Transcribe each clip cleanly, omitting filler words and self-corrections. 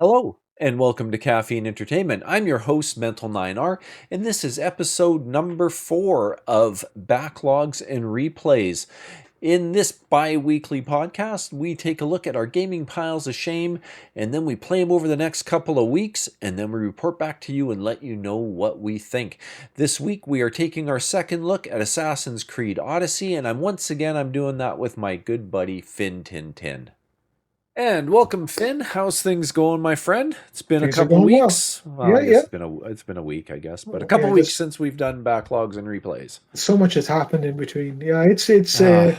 Hello, and welcome to Caffeine Entertainment. I'm your host, Mental 9R, and this is episode number 4 of Backlogs and Replays. In this bi-weekly podcast, we take a look at our gaming piles of shame, and then we play them over the next couple of weeks, and then we report back to you and let you know what we think. This week, we are taking our second look at Assassin's Creed Odyssey, and I'm doing that with my good buddy, Finn Tintin. And welcome, Finn. How's things going, my friend? It's been a Things are couple going well. weeks. Well, Yeah, I guess yeah. it's been a week, I guess, but a Oh, couple yeah, weeks just since we've done backlogs and replays. so much has happened in between. Yeah, it's Ah,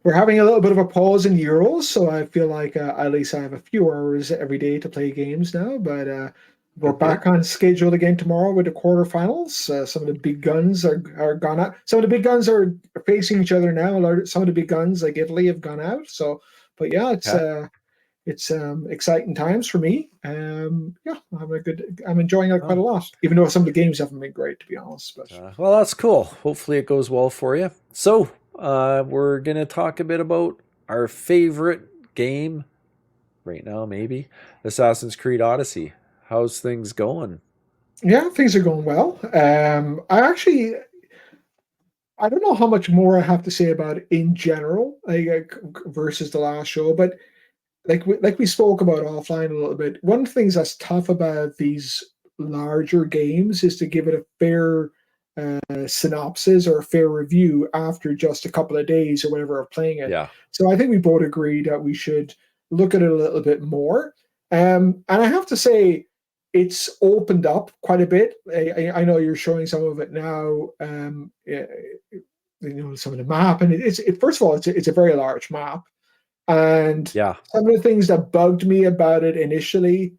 we're having a little bit of a pause in Euros, so I feel like at least I have a few hours every day to play games now. But we're good, good. back on schedule again tomorrow with the quarterfinals. Some of the big guns are gone out. Some of the big guns are facing each other now. Some of the big guns like Italy have gone out. So, but yeah, Okay. it's exciting times for me. Yeah, I'm enjoying it quite a Oh, lot, even though some of the games haven't been great, to be honest. But well, that's cool. Hopefully, it goes well for you. So, we're gonna talk a bit about our favorite game right now, maybe Assassin's Creed Odyssey. How's things going? yeah, things are going well. I don't know how much more I have to say about it in general, versus the last show, but like we spoke about offline a little bit. One of the things that's tough about these larger games is to give it a fair synopsis or a fair review after just a couple of days or whatever of playing it. Yeah. So I think we both agree that we should look at it a little bit more. And I have to say, it's opened up quite a bit. I know you're showing some of it now. Some of the map, and first of all, it's a very large map, and Yeah. some of the things that bugged me about it initially,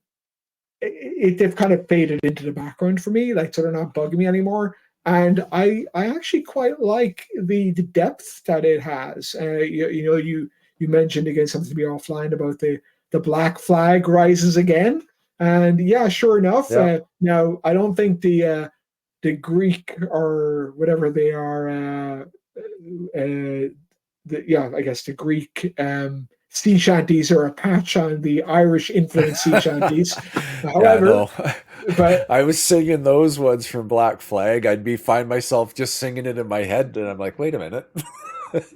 they've kind of faded into the background for me, like, so they're not bugging me anymore. And I actually quite like the depth that it has. You mentioned again something to be offline about the black flag rises again, and yeah, sure enough. Yeah. Now I don't think the Greek or whatever they are, I guess the Greek sea shanties are a patch on the Irish influenced sea shanties. Yeah, However, no. but I was singing those ones from Black Flag. Find myself just singing it in my head, and I'm like, wait a minute.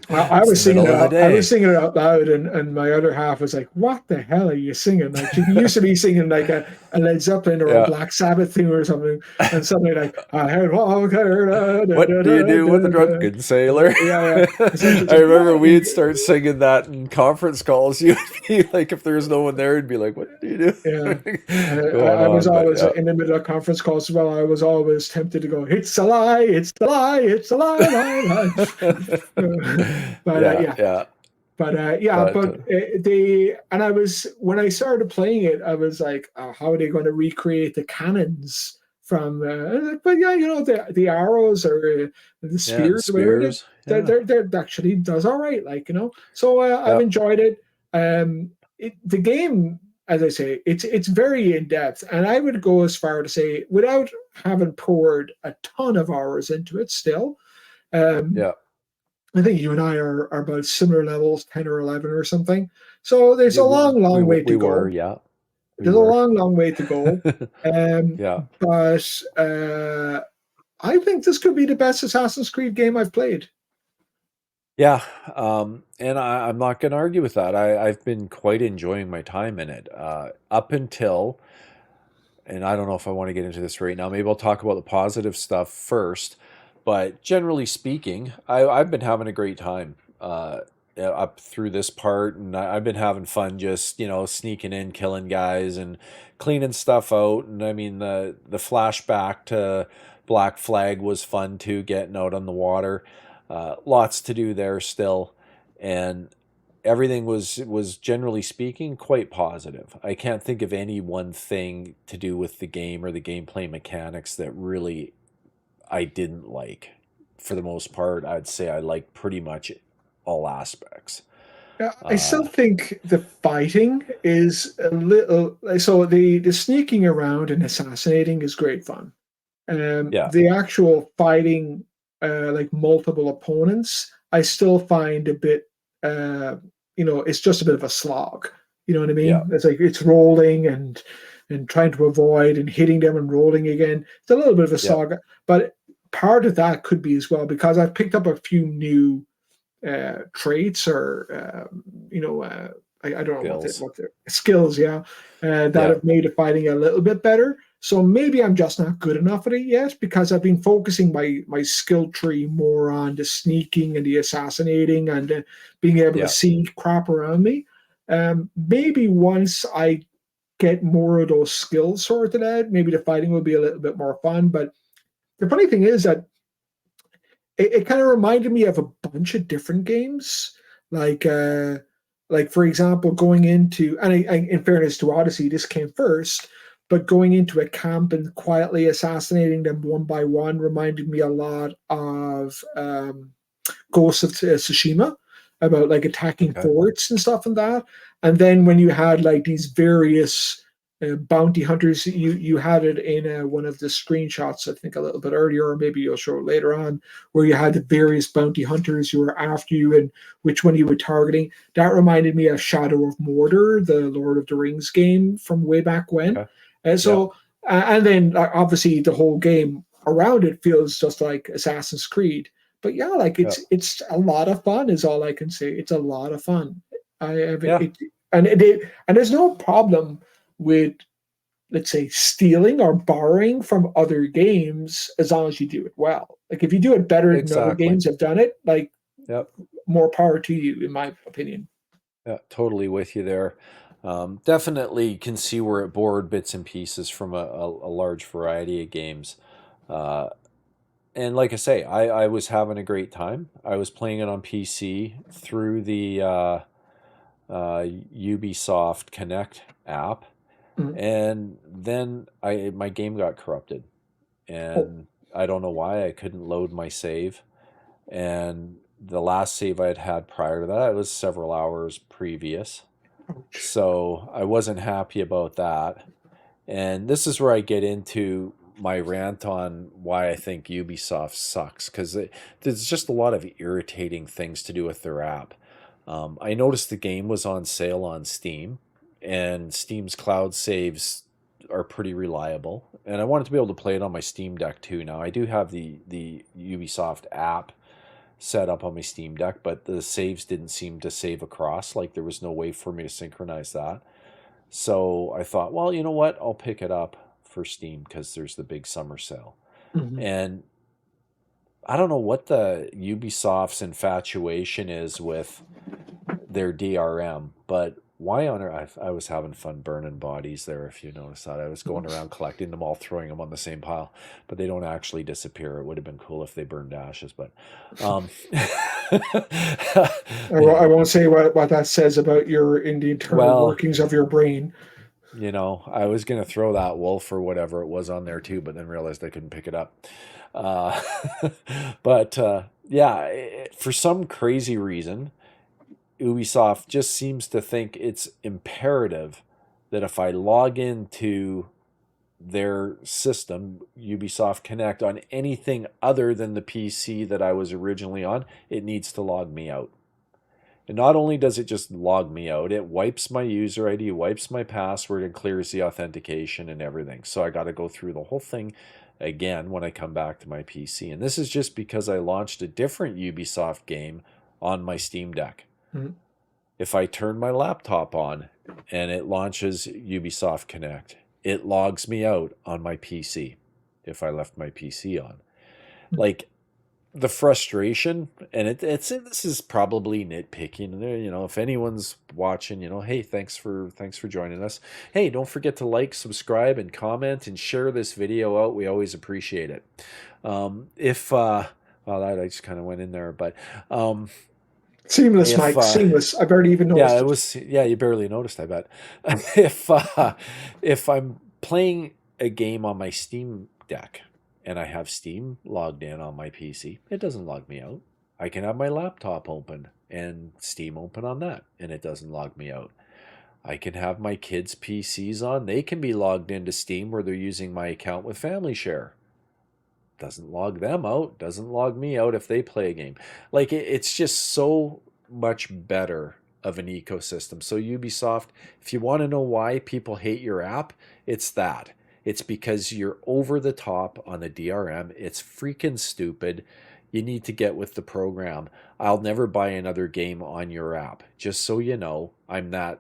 I It's was the singing middle it of the out. I was day. singing it out loud, and my other half was like, "What the hell are you singing?" Like, she used to be singing like a Led Zeppelin or a Yeah. Black Sabbath thing or something, and suddenly like, "I had walked her, What do you do with a drunken sailor? yeah, yeah." Essentially, it's I like, remember yeah, we'd start singing that in conference calls. You'd be like, if there's no one there, it'd be like, what do you yeah. do going I was on? But always yeah, in the middle of conference calls as well. I was always tempted to go, "It's a lie, it's a lie, it's a lie, lie, lie." But yeah, yeah, yeah. But but and I was, when I started playing it, I was like, oh, how are they going to recreate the cannons from? But yeah, the arrows or the yeah, the spears or whatever. spears. They're, Yeah, they're, they're actually does all right, like. So I've yeah, enjoyed it. The game, as I say, it's very in depth, and I would go as far to say, without having poured a ton of hours into it, still. Um, yeah. I think you and I are about similar levels, 10 or 11 or something. So there's Yeah, a long, we long way to we were, go. yeah, we There's a were. long, long way to go. Um, Yeah, but I think this could be the best Assassin's Creed game I've played. yeah. And I'm not going to argue with that. I've been quite enjoying my time in it up until, and I don't know if I want to get into this right now. Maybe I'll talk about the positive stuff first. But generally speaking, I've been having a great time up through this part, and I've been having fun just sneaking in, killing guys, and cleaning stuff out. And I mean the flashback to Black Flag was fun too, getting out on the water. Lots to do there still, and everything was generally speaking quite positive. I can't think of any one thing to do with the game or the gameplay mechanics that really I didn't like. For the most part, I'd say I liked pretty much all aspects. Yeah, I still Uh, think the fighting is a little. So the sneaking around and assassinating is great fun. yeah, The actual fighting, like multiple opponents, I still find a bit, it's just a bit of a slog. You know what I yeah, mean? It's like it's rolling, and and trying to avoid and hitting them and rolling again. It's a little bit of a Yep. saga, but part of that could be as well because I've picked up a few new traits or I don't know Skills. what the skills, yeah, that Yeah. have made the fighting a little bit better. So maybe I'm just not good enough at it yet because I've been focusing my skill tree more on the sneaking and the assassinating and being able to Yeah. see crap around me. Maybe once I get more of those skills sorted out, maybe the fighting will be a little bit more fun. But the funny thing is that it kind of reminded me of a bunch of different games, like uh, like for example, going into and in fairness to Odyssey, this came first, but going into a camp and quietly assassinating them one by one reminded me a lot of Ghost of Tsushima, about like attacking Okay. forts and stuff and that. And then when you had like these various bounty hunters, you had it in one of the screenshots, I think a little bit earlier, or maybe you'll show it later on, where you had the various bounty hunters who were after you and which one you were targeting. That reminded me of Shadow of Mordor, the Lord of the Rings game from way back when. Okay. And Yep. so, and then obviously the whole game around it feels just like Assassin's Creed. But yeah, like Yep. it's a lot of fun is all I can say. It's a lot of fun. I have Yeah. and there's no problem with, let's say, stealing or borrowing from other games as long as you do it well. Like if you do it better than other Exactly. games have done it, like Yep. more power to you, in my opinion. Yeah. Totally with you there. Definitely can see where it borrowed bits and pieces from a large variety of games. Uh, and like I say, I was having a great time. I was playing it on PC through the Ubisoft Connect app, Mm. and then my game got corrupted, Oh, and I don't know why I couldn't load my save. And the last save I had had prior to that, it was several hours previous, ouch. so I wasn't happy about that. And this is where I get into my rant on why I think Ubisoft sucks, because there's just a lot of irritating things to do with their app. I noticed the game was on sale on Steam, and Steam's cloud saves are pretty reliable. And I wanted to be able to play it on my Steam Deck too. Now I do have the Ubisoft app set up on my Steam Deck, but the saves didn't seem to save across. Like there was no way for me to synchronize that. So I thought, well, you know what? I'll pick it up for Steam because there's the big summer sale. Mhm. And I don't know what the Ubisoft's infatuation is with their DRM, but why on earth? I was having fun burning bodies there. If you notice that, I was going around collecting them all, throwing them on the same pile, but they don't actually disappear. It would have been cool if they burned to ashes, but um, I won't say what that says about your in the internal well, workings of your brain. I was gonna throw that wolf or whatever it was on there too, but then realized I couldn't pick it up. Uh, but yeah, for some crazy reason, Ubisoft just seems to think it's imperative that if I log into their system, Ubisoft Connect, on anything other than the PC that I was originally on, it needs to log me out. And not only does it just log me out, it wipes my user ID, wipes my password, and clears the authentication and everything. So I got to go through the whole thing again when I come back to my PC. And this is just because I launched a different Ubisoft game on my Steam Deck. Mhm. If I turn my laptop on and it launches Ubisoft Connect, it logs me out on my PC if I left my PC on. Like, the frustration, and it's this is probably nitpicking. If anyone's watching, hey, thanks for joining us. Hey, don't forget to like, subscribe, and comment, and share this video out. We always appreciate it. If well, that I just kind of went in there, but Seamless, if Mike. Seamless. I barely even yeah, noticed it it. was. Yeah, you barely noticed, I bet. If I'm playing a game on my Steam Deck and I have Steam logged in on my PC, it doesn't log me out. I can have my laptop open and Steam open on that, and it doesn't log me out. I can have my kids' PCs on; they can be logged into Steam where they're using my account with Family Share. Doesn't log them out. Doesn't log me out if they play a game. Like it's just so much better of an ecosystem. So Ubisoft, if you want to know why people hate your app, it's that. It's because you're over the top on the DRM. It's freaking stupid. You need to get with the program. I'll never buy another game on your app. Just so you know, I'm that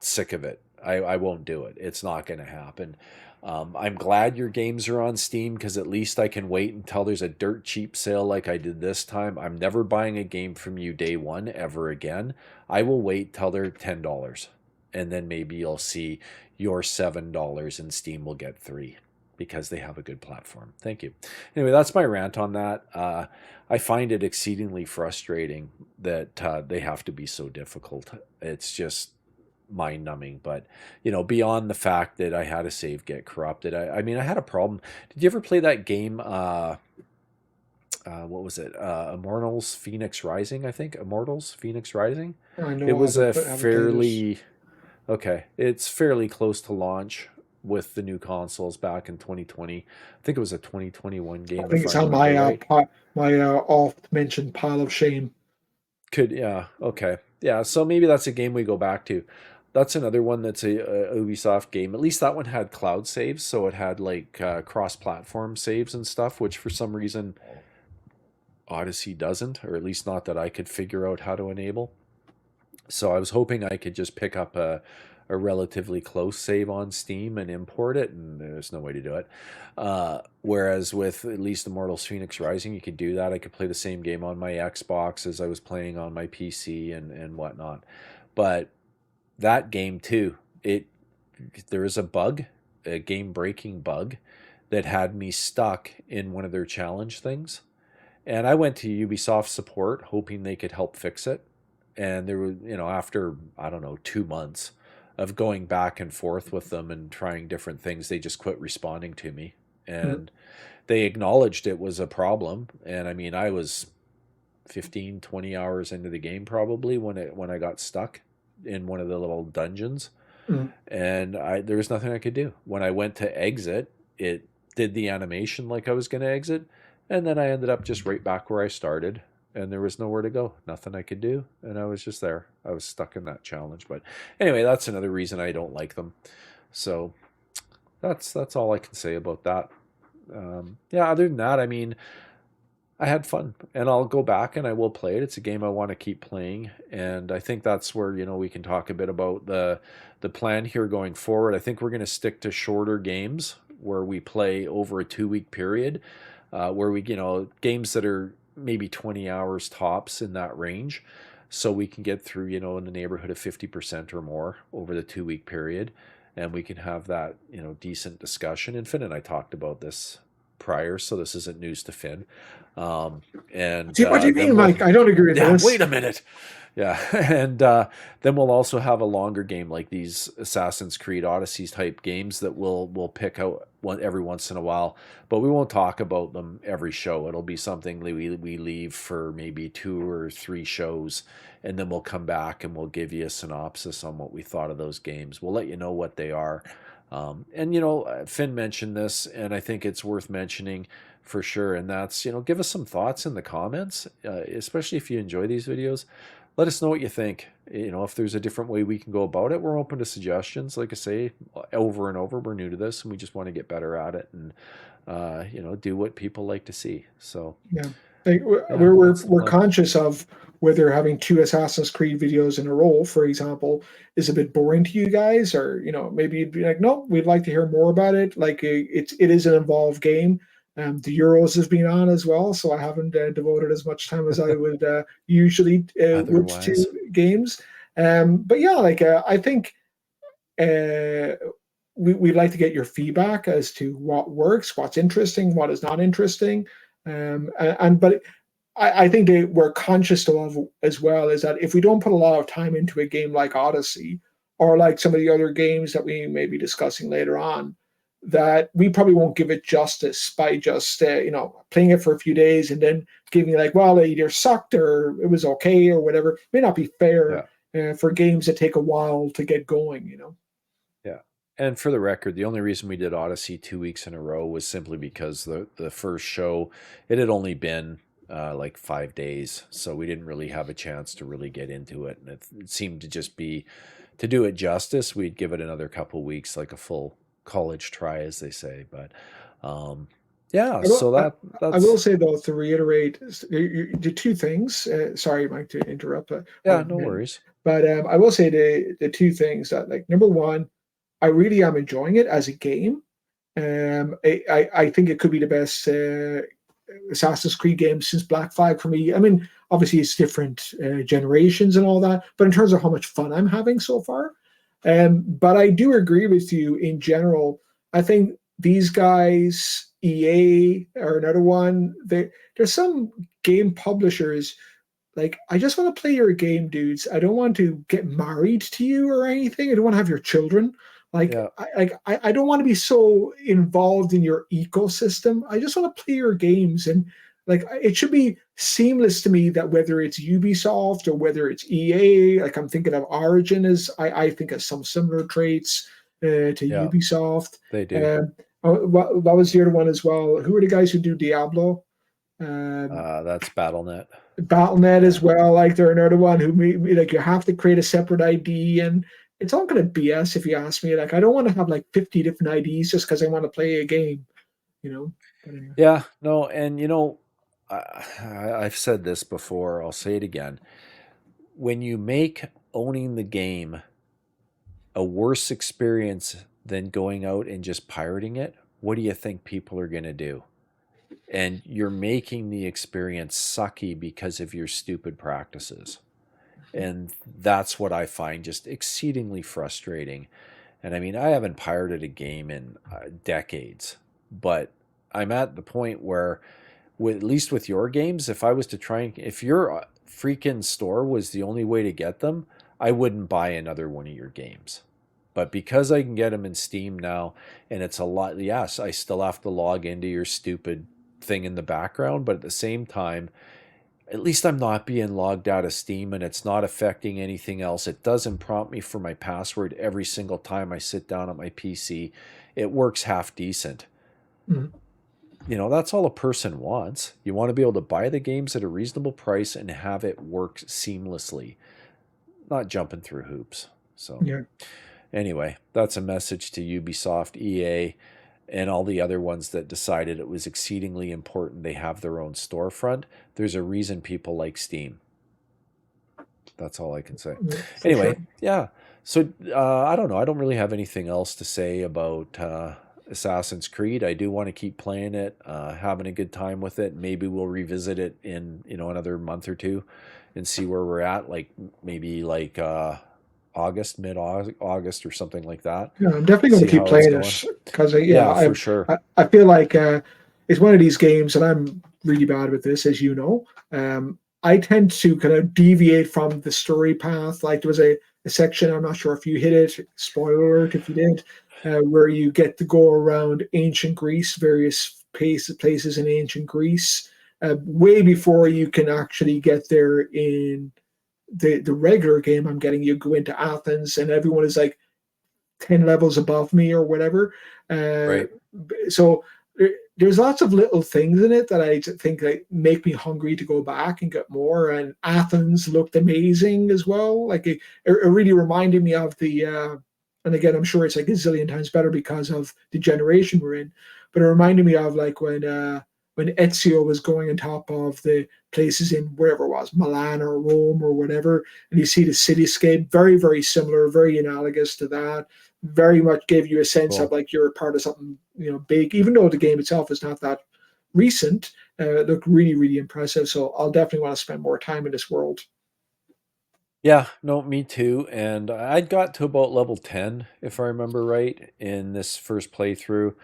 sick of it. I won't do it. It's not going to happen. I'm glad your games are on Steam because at least I can wait until there's a dirt cheap sale like I did this time. I'm never buying a game from you day one ever again. I will wait till they're $10 and then maybe you'll see your $7 and Steam will get 3 because they have a good platform. Thank you. Anyway, that's my rant on that. I find it exceedingly frustrating that they have to be so difficult. It's just mind numbing. But beyond the fact that I had a save get corrupted, I mean, I had a problem. Did you ever play that game? What was it? Immortals Phoenix Rising, I think. Immortals Phoenix Rising. I It know I was a haven't played this. fairly okay. It's fairly close to launch with the new consoles back in 2020. I think it was a 2021 I game think if I it's on my remember right. my oft mentioned pile of shame. Yeah, okay. Yeah, so maybe that's a game we go back to. That's another one that's a Ubisoft game. At least that one had cloud saves, so it had like cross-platform saves and stuff, which for some reason Odyssey doesn't, or at least not that I could figure out how to enable. So I was hoping I could just pick up a relatively close save on Steam and import it, and there's no way to do it. Whereas with at least Immortals Phoenix Rising, you could do that. I could play the same game on my Xbox as I was playing on my PC and whatnot. But that game too, there is a bug, a game-breaking bug, that had me stuck in one of their challenge things. And I went to Ubisoft support hoping they could help fix it. And there was, after, I don't know, 2 months of going back and forth with them and trying different things, they just quit responding to me. Mm. And they acknowledged it was a problem. And I mean, I was 15, 20 hours into the game probably when I got stuck in one of the little dungeons. Mm. And there was nothing I could do. When I went to exit, it did the animation like I was going to exit, and then I ended up just right back where I started, and there was nowhere to go, nothing I could do, and I was just there. I was stuck in that challenge. But anyway, that's another reason I don't like them. So that's all I can say about that. Yeah, other than that, I mean, I had fun, and I'll go back and I will play it. It's a game I want to keep playing, and I think that's where we can talk a bit about the plan here going forward. I think we're going to stick to shorter games where we play over a 2 week period, where we games that are maybe 20 hours tops in that range, so we can get through in the neighborhood of 50% or more over the 2 week period, and we can have that decent discussion. And Finn and I talked about this prior, so this isn't news to Finn. And See, what do you then mean, Mike? I don't agree with yeah, this. wait a minute. Yeah, and then we'll also have a longer game like these Assassin's Creed Odysseys type games that we'll pick out every once in a while, but we won't talk about them every show. It'll be something we leave for maybe 2 or 3 shows, and then we'll come back and we'll give you a synopsis on what we thought of those games. We'll let you know what they are. And Finn mentioned this, and I think it's worth mentioning for sure. And that's, give us some thoughts in the comments, especially if you enjoy these videos. Let us know what you think. If there's a different way we can go about it, we're open to suggestions. Like I say, over and over, we're new to this, and we just want to get better at it and, do what people like to see. So, Yeah, like yeah, that's the we're plan. conscious of whether having 2 Assassin's Creed videos in a row, for example, is a bit boring to you guys, or maybe you'd be like, no, we'd like to hear more about it. Like it is an involved game. The Euros has been on as well, so I haven't devoted as much time as I would usually would to Otherwise, games. But yeah, like I think uh, we'd like to get your feedback as to what works, what's interesting, what is not interesting. But I think that we're conscious of as well is that if we don't put a lot of time into a game like Odyssey or like some of the other games that we may be discussing later on, that we probably won't give it justice by just playing it for a few days and then giving like, well, it either sucked or it was okay or whatever. It may not be fair yeah. for games that take a while to get going. Yeah. And for the record, the only reason we did Odyssey 2 weeks in a row was simply because the first show, it had only been like 5 days, so we didn't really have a chance to really get into it. And it seemed to just be, to do it justice, we'd give it another couple weeks, like a full college try, as they say. But um, yeah, I will, so I, I will that's say though, to reiterate, the two things. Sorry, Mike, to interrupt, yeah, no worries. but I will say the two things that, like, number one, I really am enjoying it as a game. I think it could be the best Assassin's Creed game since Black Flag for me. I mean, obviously it's different generations and all that, but in terms of how much fun I'm having so far, but I do agree with you in general. I think these guys, EA or another one, there's some game publishers like, I just want to play your game, dudes. I don't want to get married to you or anything. I don't want to have your children. Like, Yeah, I don't want to be so involved in your ecosystem. I just want to play your games. And like, it should be seamless to me that whether it's Ubisoft or whether it's EA, like I'm thinking of Origin as I think has some similar traits to yeah, Ubisoft. they do. Um, what was the other one as well? Who are the guys who do Diablo? Um, That's BattleNet. Battle.net Yeah. as well. Like they're another one who like you have to create a separate ID, and it's all kind of BS if you ask me. Like I don't want to have like 50 different IDs just because I want to play a game, you know. But anyway. Yeah, no, and I've said this before, I'll say it again. When you make owning the game a worse experience than going out and just pirating it, what do you think people are going to do? And you're making the experience sucky because of your stupid practices. And that's what I find just exceedingly frustrating. And I mean, I haven't pirated a game in decades, but I'm at the point where, at least with your games, if I was to try and, if your freaking store was the only way to get them, I wouldn't buy another one of your games. But because I can get them in Steam now, and it's a lot, yes, I still have to log into your stupid thing in the background, but at the same time, at least I'm not being logged out of Steam and it's not affecting anything else. It doesn't prompt me for my password every single time I sit down at my PC. It works half decent. Mhm. That's all a person wants. You want to be able to buy the games at a reasonable price and have it work seamlessly, not jumping through hoops. So, Yeah. anyway, that's a message to Ubisoft, EA, and all the other ones that decided it was exceedingly important they have their own storefront. There's a reason people like Steam. That's all I can say. Yeah, for sure. Anyway, yeah. So I don't know. I don't really have anything else to say about Assassin's Creed. I do want to keep playing it, having a good time with it. Maybe we'll revisit it in another month or two, and see where we're at. Like maybe like August, mid August, or something like that. Yeah, I'm definitely going See to keep how it's playing going. it because yeah, Yeah, for sure. I feel like it's one of these games, and I'm really bad with this, as you know. I tend to kind of deviate from the story path. Like there was a section, I'm not sure if you hit it, spoiler alert if you did, where you get to go around ancient Greece, various places in ancient Greece, way before you can actually get there in the regular game. I'm getting you go into Athens, and everyone is like 10 levels above me or whatever. Uh, Right. so there's lots of little things in it that I think like make me hungry to go back and get more. And Athens looked amazing as well. Like it really reminded me of and again, I'm sure it's like a zillion times better because of the generation we're in, but it reminded me of like when Ezio was going on top of the places in wherever it was, Milan or Rome or whatever, and you see the cityscape, very, very similar, very analogous to that. Very much gave you a sense of Cool. like you're a part of something, big, even though the game itself is not that recent. It looked really, really impressive. So I'll definitely want to spend more time in this world. Yeah, no, me too. And I'd got to about level 10, if I remember right, in this first playthrough.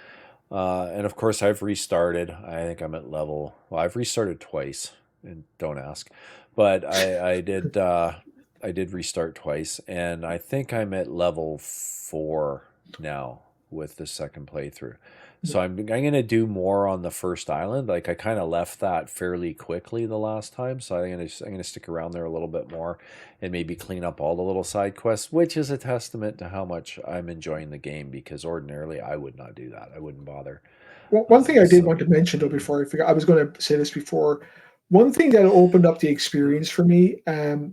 And of course, I've restarted. I think I'm at well, I've restarted twice, and don't ask. But I did restart twice, and I think I'm at level 4 now with the second playthrough. So I'm gonna do more on the first island. Like I kind of left that fairly quickly the last time, so I'm gonna stick around there a little bit more, and maybe clean up all the little side quests, which is a testament to how much I'm enjoying the game. Because ordinarily I would not do that. I wouldn't bother. One thing I did want So to mention though before I forgot, I was going to say this before. One thing that opened up the experience for me,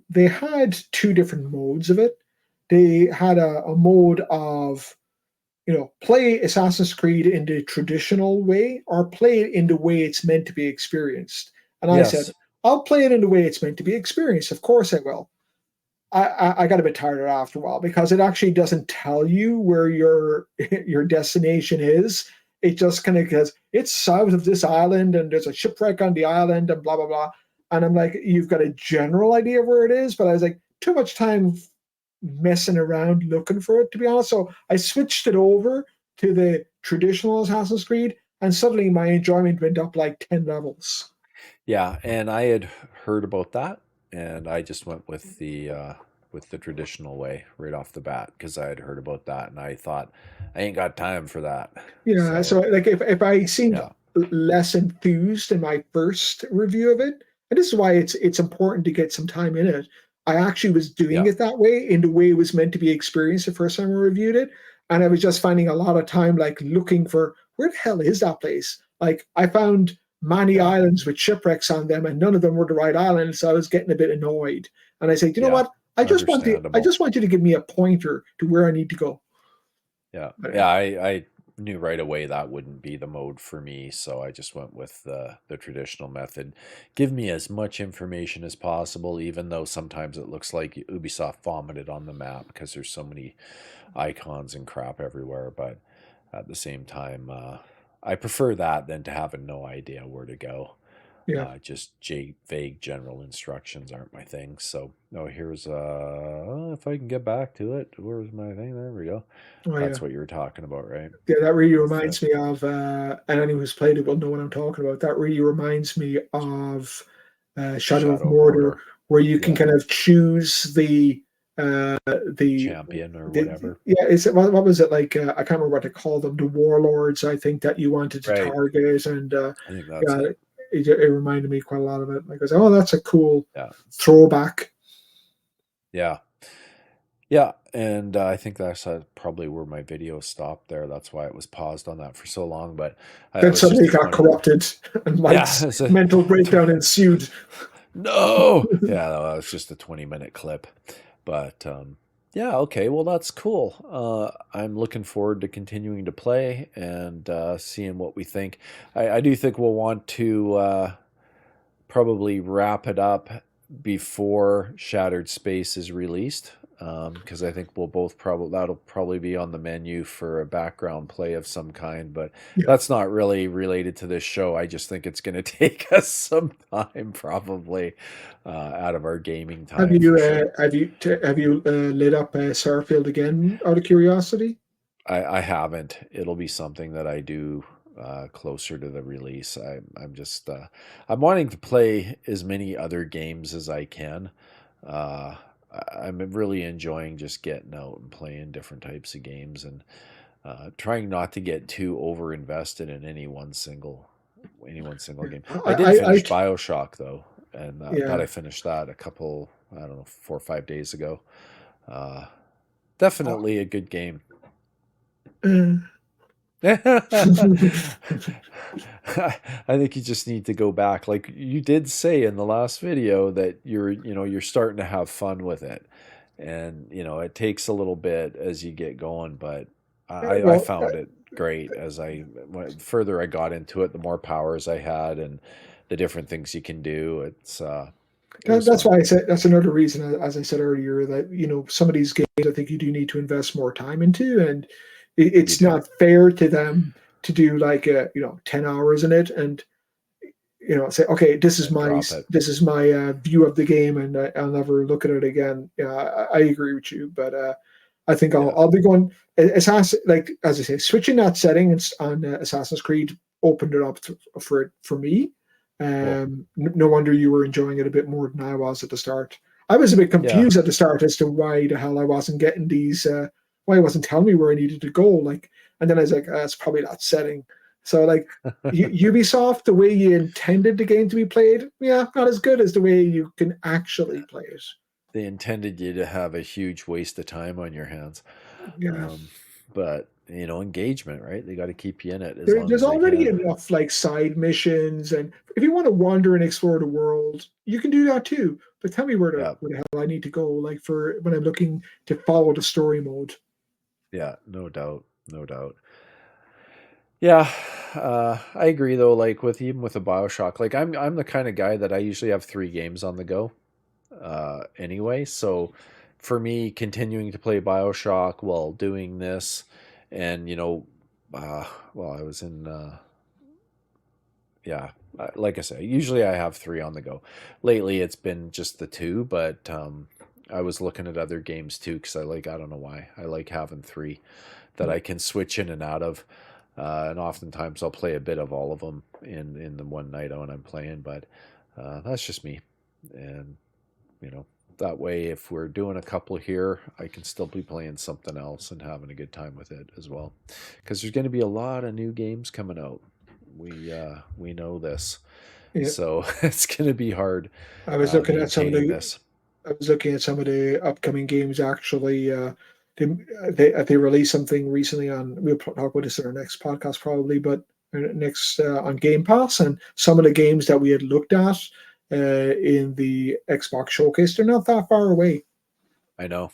they had two different modes of it. They had a mode of, play Assassin's Creed in the traditional way or play it in the way it's meant to be experienced. And I said, Yes. I'll play it in the way it's meant to be experienced. Of course I will. I got a bit tired of it after a while because it actually doesn't tell you where your your destination is. It just kind of goes, it's south of this island and there's a shipwreck on the island and blah blah blah. And I'm like, you've got a general idea of where it is, but I was like, too much time messing around looking for it, to be honest. So I switched it over to the traditional Assassin's Creed, and suddenly my enjoyment went up like 10 levels. Yeah, and I had heard about that, and I just went with the traditional way right off the bat because I had heard about that, and I thought I ain't got time for that. Yeah, So so like if I seemed yeah, less enthused in my first review of it, and this is why it's important to get some time in it. I actually was doing yeah, it that way, in the way it was meant to be experienced the first time I reviewed it, and I was just finding a lot of time like looking for where the hell is that place. Like I found many yeah, islands with shipwrecks on them, and none of them were the right islands, so I was getting a bit annoyed. And I said, you know yeah. what? I Understandable. just want you to give me a pointer to where I need to go. Yeah, Anyway, yeah. I knew right away that wouldn't be the mode for me, so I just went with the traditional method. Give me as much information as possible, even though sometimes it looks like Ubisoft vomited on the map because there's so many icons and crap everywhere. But at the same time, I prefer that than to having no idea where to go. yeah. Just vague general instructions aren't my thing. So, no, here's if I can get back to it, where's my thing? There we go. Oh yeah. That's what you were talking about, right? Yeah, that really With the reminds me of, and anyone who's played it will know what I'm talking about. That really reminds me of Shadow of Shadow of Mordor, Mordor. where you can Yeah, kind of choose the champion or the whatever. yeah. Is it what was it like? I can't remember what they call them. The warlords, I think, that you wanted to Right. target, and I think that's yeah, it. it reminded me quite a lot of it. Like I was, oh, that's a cool Yeah. throwback. Yeah. Yeah. And I think that's probably where my video stopped there. That's why it was paused on that for so long. But it Then was just suddenly a got 20. corrupted, and Yeah. Mike's It's a, mental breakdown ensued. no. Yeah. No, that was just a 20-minute clip. But yeah. Okay. Well, that's cool. I'm looking forward to continuing to play and seeing what we think. I do think we'll want to probably wrap it up before Shattered Space is released. Because I think we'll both probably that'll probably be on the menu for a background play of some kind, but Yeah. that's not really related to this show. I just think it's going to take us some time, probably, out of our gaming Have time you for sure. lit up Starfield again out of curiosity? I haven't. It'll be something that I do closer to the release. I'm just I'm wanting to play as many other games as I can. Uh, I'm really enjoying just getting out and playing different types of games and trying not to get too over invested in any one single game. I did I finish BioShock though, and thought yeah. I finished that a couple, I don't know, 4 or 5 days ago. Uh, Definitely a good game. Uh, I think you just need to go back. Like you did say in the last video that you're starting to have fun with it. And, it takes a little bit as you get going, but I well, found it great as further I got into it, the more powers I had and the different things you can do. It was that's fun. why I said that's another reason, as I said earlier, that some of these games I think you do need to invest more time into, and You it's do. not fair to them to do like 10 hours in it and say, okay, And drop it. this is my view of the game, and I'll never look at it again. Yeah, I agree with you, but I think Yeah. I'll be going Assassin, like as I say, switching that setting on Assassin's Creed opened it up for me. Cool. No wonder you were enjoying it a bit more than I was at the start. I was a bit Yeah. confused at the start as to why the hell I wasn't getting these, why it wasn't telling me where I needed to go. Like, and then I was like, it's probably that setting. So like Ubisoft, the way you intended the game to be played, yeah, not as good as the way you can actually play it. They intended you to have a huge waste of time on your hands. Yeah. Um, but engagement, right? They got to keep you in it as long There's as they already can. enough like side missions, and if you want to wander and explore the world, you can do that too. But tell me Yeah, where the hell I need to go, like for when I'm looking to follow the story mode. yeah, no doubt, no doubt. Yeah, I agree though. Like even with a Bioshock, like I'm the kind of guy that I usually have 3 games on the go, anyway. So for me, continuing to play Bioshock while doing this, and uh, well, I was in, yeah, like I say, usually I have 3 on the go. Lately, it's been just the 2, but I was looking at other games too because I don't know why I like having 3 that I can switch in and out of. And oftentimes I'll play a bit of all of them in the one night when I'm playing, but that's just me. And you know, that way, if we're doing a couple here, I can still be playing something else and having a good time with it as well. Because there's going to be a lot of new games coming out. We know this, Yeah, so it's going to be hard I was looking at some of maintaining the this. I was looking at some of the upcoming games actually. They they released something recently on. We'll talk about this in our next podcast probably, but next on Game Pass, and some of the games that we had looked at in the Xbox showcase, they're not that far away. I know.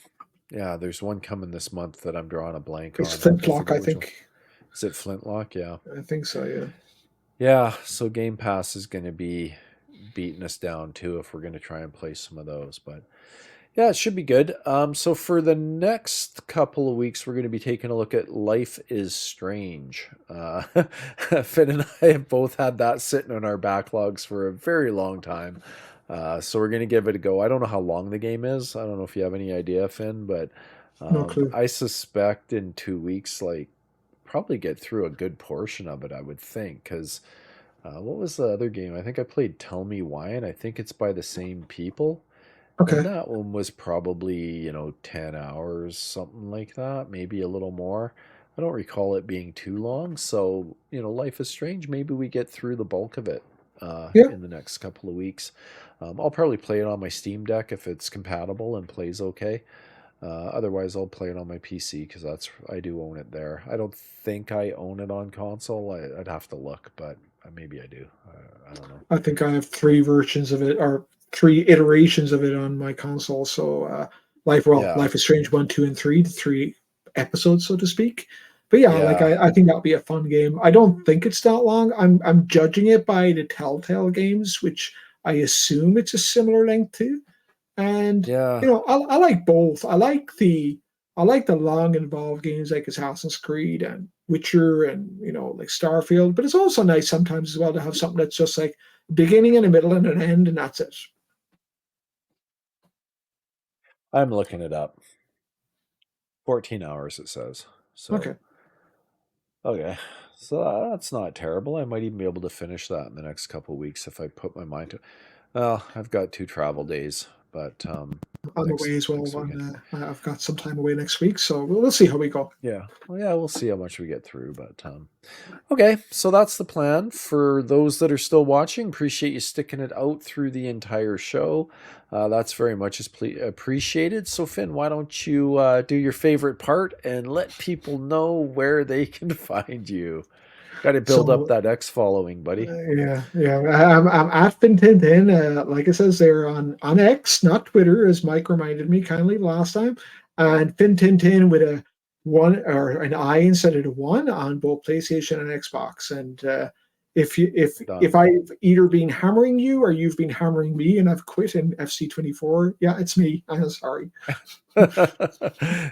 Yeah, there's one coming this month that I'm drawing a blank It's on. I Flintlock, forget I which one. think. Is it Flintlock? Yeah. I think so. Yeah. Yeah, so Game Pass is going to be beating us down too if we're going to try and play some of those. But yeah, it should be good. So for the next couple of weeks, we're going to be taking a look at Life is Strange. Finn and I have both had that sitting on our backlogs for a very long time. So we're going to give it a go. I don't know how long the game is. I don't know if you have any idea, Finn, but No clue. I suspect in 2 weeks, like probably get through a good portion of it, I would think, because what was the other game? I think I played Tell Me Why, and I think it's by the same people. And Okay. that one was probably, 10 hours, something like that, maybe a little more. I don't recall it being too long. So, Life is Strange. Maybe we get through the bulk of it Yeah. in the next couple of weeks. I'll probably play it on my Steam Deck if it's compatible and plays okay. Otherwise, I'll play it on my PC because I do own it there. I don't think I own it on console. I'd have to look, but maybe I do. I don't know. I think I have 3 versions of it, or 3 iterations of it on my console. So Yeah, Life is Strange 1, 2, and 3, the 3 episodes, so to speak. But yeah, like yeah, I think that'll be a fun game. I don't think it's that long. I'm judging it by the Telltale games, which I assume it's a similar length to. And yeah. I like both. I like the long involved games like Assassin's Creed and Witcher and like Starfield. But it's also nice sometimes as well to have something that's just like a beginning and a middle and an end, and that's it. I'm looking it up. 14 hours, it says. So, Okay. okay. So that's not terrible. I might even be able to finish that in the next couple of weeks if I put my mind to it. Well, I've got 2 travel days, but I'm next away as well. next weekend. I've got some time away next week, so we'll see how we go. Yeah. Well, yeah, we'll see how much we get through, but okay, so that's the plan. For those that are still watching, appreciate you sticking it out through the entire show. That's very much appreciated. So, Finn, why don't you do your favorite part and let people know where they can find you? Got to build up So that X following, buddy. yeah. I'm at Fintintin. Like it says there on X, not Twitter, as Mike reminded me kindly last time. And Fintintin with a one or an I instead of a one on both PlayStation and Xbox. And if Done. I've either been hammering you or you've been hammering me and I've quit in FC24, yeah, it's me. I'm sorry.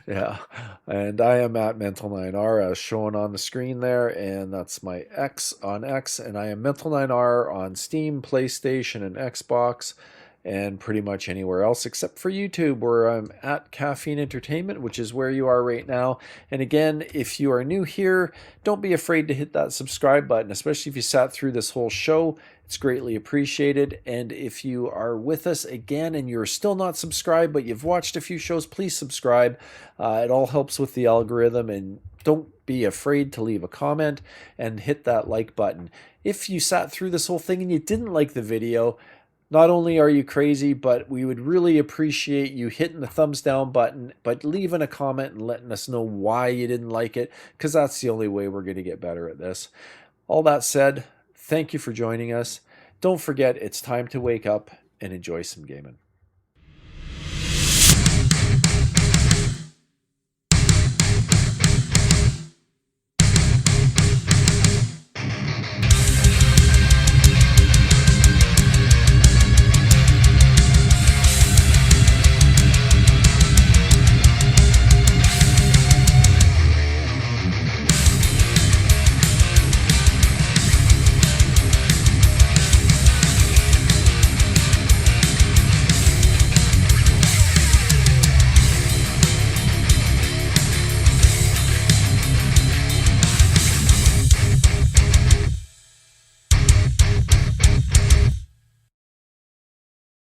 Yeah, and I am at Mental9R as shown on the screen there, and that's my X on X, and I am Mental9R on Steam, PlayStation, and Xbox, and pretty much anywhere else except for YouTube, where I'm at Caffeine Entertainment, which is where you are right now. And again, if you are new here, don't be afraid to hit that subscribe button, especially if you sat through this whole show. It's greatly appreciated. And if you are with us again and you're still not subscribed, but you've watched a few shows, please subscribe. It all helps with the algorithm. And don't be afraid to leave a comment and hit that like button. If you sat through this whole thing and you didn't like the video, Not only are you crazy, but we would really appreciate you hitting the thumbs down button, but leaving a comment and letting us know why you didn't like it, because that's the only way we're going to get better at this. All that said, thank you for joining us. Don't forget, it's time to wake up and enjoy some gaming.